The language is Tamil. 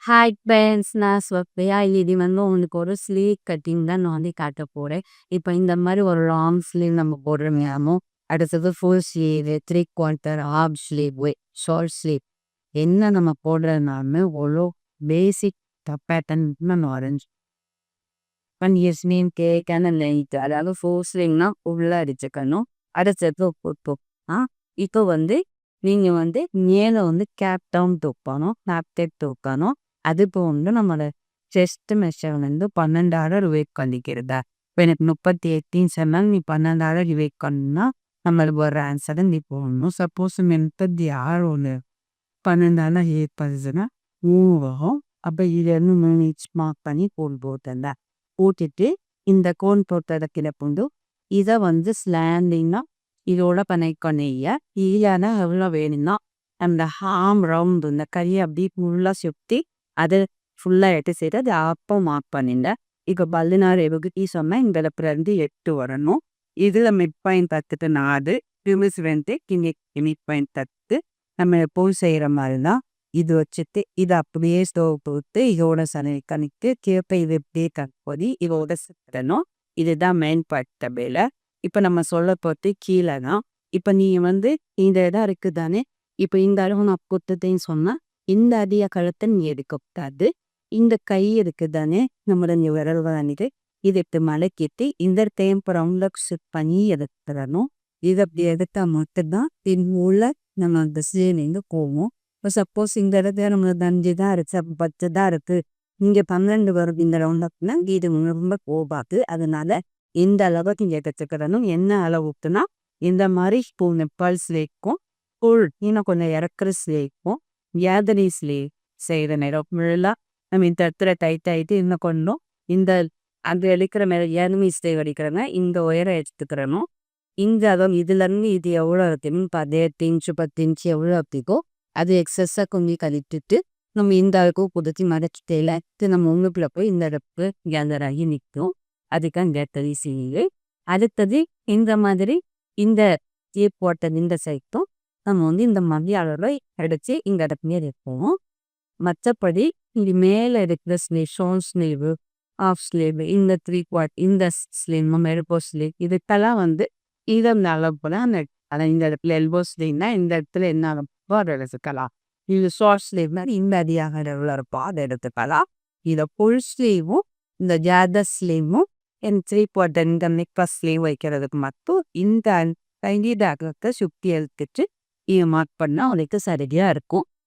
ஹாய் ஃப்ரெண்ட்ஸ், நான் ஸ்வப்யா. இது வந்து உங்களுக்கு ஒரு ஸ்லீவ் கட்டிங் தான் நான் வந்து காட்ட போறேன். இப்போ இந்த மாதிரி ஒரு லாங் ஸ்லீவ் நம்ம போடுறோமோ, அடுத்தது full sleeve, three quarter, half sleeve, short sleeve என்ன நம்ம போடுறதுனாலுமே ஒரு பேசிக் பேட்டர்ன் நம்ம வரைஞ்சி எஸ்மீன் கேக்கான லென்த், அதாவது ஃபுல் ஸ்லீவ்னா உள்ள அடிச்சுக்கணும். அடுத்தது போட்டோம். இப்போ வந்து நீங்கள் வந்து மேலே வந்து கேப் டவுன் தூக்கணும், கேப் டெக் தூக்கணும். அது இப்போ வந்து நம்மளோட செஸ்ட் மெஷர்லேருந்து 12 வெயிட் பண்ணிக்கிறதா. இப்போ எனக்கு 38 சொன்னால் நீ 12 வெயிட் பண்ணா நம்மளுக்கு ஒரு ஆன்சரை நீ போடணும். சப்போஸ் 36 ஒன்று 12 வெயிட் பண்ணுதுன்னா 3 வரும். அப்போ இதுலேருந்து 3 இன்ச் மார்க் பண்ணி கோன் போட்டேன்டா. போட்டுட்டு இந்த கோன் போட்டதை கிளப்புண்டு இதை வந்து ஸ்லாண்டிங்னா இதோட பண்ணிக்கொன்னீங்க. இல்லைன்னா எவ்வளோ வேணும்னா அந்த ஹார்ம் ரவுண்ட் இந்த கையை அப்படி ஃபுல்லாக சுற்றி அதை ஃபுல்லாக எடுத்து செய்து அது அப்போ மார்க் பண்ணிட்டேன். இப்போ 16 எவ்வளோ சொன்னால் இந்த இடத்துலேருந்து 8 வரணும். இதில் மிட் பாயிண்ட் தத்துட்டு 4 ரிமிஸ் வந்து மிட் பாயிண்ட் தத்து நம்ம எப்போது செய்கிற மாதிரி தான் இது வச்சுட்டு இதை அப்படியே ஸ்டோவ் போட்டு இதோட கணித்து கேப்பை இது இப்படியே கற்பொதி இதோட சுற்றணும். இதுதான் மெயின் பார்ட் வேலை. இப்போ நம்ம சொல்ல போட்டு கீழே தான். இப்போ நீங்கள் வந்து இந்த இடம் இருக்குது தானே, இப்போ இந்த அளவு நான் கொடுத்ததையும் சொன்னால் இந்த அதிக கழுத்தை நீ எடுக்கக்கூடாது. இந்த கை இருக்குது தானே நம்மளோட விரல் வாங்கிட்டு இதை இப்படி மலைக்கிட்டு இந்த இடத்தையும் ரவுண்டில் செட் பண்ணி எடுத்துடணும். இது அப்படி எடுத்தால் மட்டும்தான் உள்ள நம்ம அந்த சீலேருந்து போவோம். இப்போ சப்போஸ் இந்த இடத்துல நம்மளுக்கு 5 தான் இருக்குது, அப்போ 10 தான் இருக்குது, இங்கே 12 வரும் இந்த ரவுண்டுனா இது ரொம்ப போகாது. அதனால இந்த அளவுக்கு இங்கே எடுத்துக்கிறணும். என்ன அளவுக்குன்னா இந்த மாதிரி ஸ்பூன் பல்ஸ் லேக்கும் ஃபுல் இன்னும் கொஞ்சம் இறக்குற ஸ்லேக்கும் ஏதனி ஸ்லே செய்கிற நேரம் ஃபுல்லாக நம்ம இந்த இடத்துல டைட் ஆகிட்டு இன்னும் கொஞ்சம் இந்த அந்த அடிக்கிற மேலே ஏதனி ஸ்லே அடிக்கிறோங்க. இந்த உயரம் எடுத்துக்கிறணும். இந்த அளவு இதுலேருந்து இது எவ்வளோ இருக்குன்னு 18 இன்ச்சு 10 இன்ச்சு எவ்வளோ இருக்குதோ அது எக்ஸஸாக கொஞ்சம் கழிட்டுட்டு நம்ம இந்த அளவுக்கு புதுச்சி மறைச்சிட்டு எல்லாத்து நம்ம உள்ளுக்குள்ளே போய் இந்த இடத்துக்கு கேதர் ஆகி நிற்கும். அதுக்காக கேட்டது செய்யுது. அடுத்தது இந்த மாதிரி இந்த போட்டது இந்த சைட்டும் நம்ம வந்து இந்த மாதிரி அளவில் அடித்து இந்த இடத்துலேயே இருப்போம். மற்றபடி இது மேலே இருக்கிற sleeve, short sleeve, of sleeve, இந்த 3 குவார்ட், இந்த ஸ்லீவ், நம்ம எல்போ ஸ்லீவ் இதுக்கெல்லாம் வந்து இதை இந்த அளவு போல் அந்த இந்த இடத்துல எல்போ ஸ்லீவ்னா இந்த இடத்துல என்ன அளப்போ அதை எடுத்துக்கலாம். இது ஷார்ட் ஸ்லீவ்னா இந்த அதிகாக எவ்வளோ இருப்போ அதை எடுத்துக்கலாம். இதை ஃபுல் ஸ்லீவும் இந்த ஜாதர் ஸ்லீவும் என் 3 குவார்ட்டர் இந்த நெக்லஸ் ஸ்லீவ் வைக்கிறதுக்கு மட்டும் இந்த கைடாகத்தை சுற்றி எடுத்துட்டு இதை மார்க் பண்ணால் அவளுக்கு சரியாக இருக்கும்.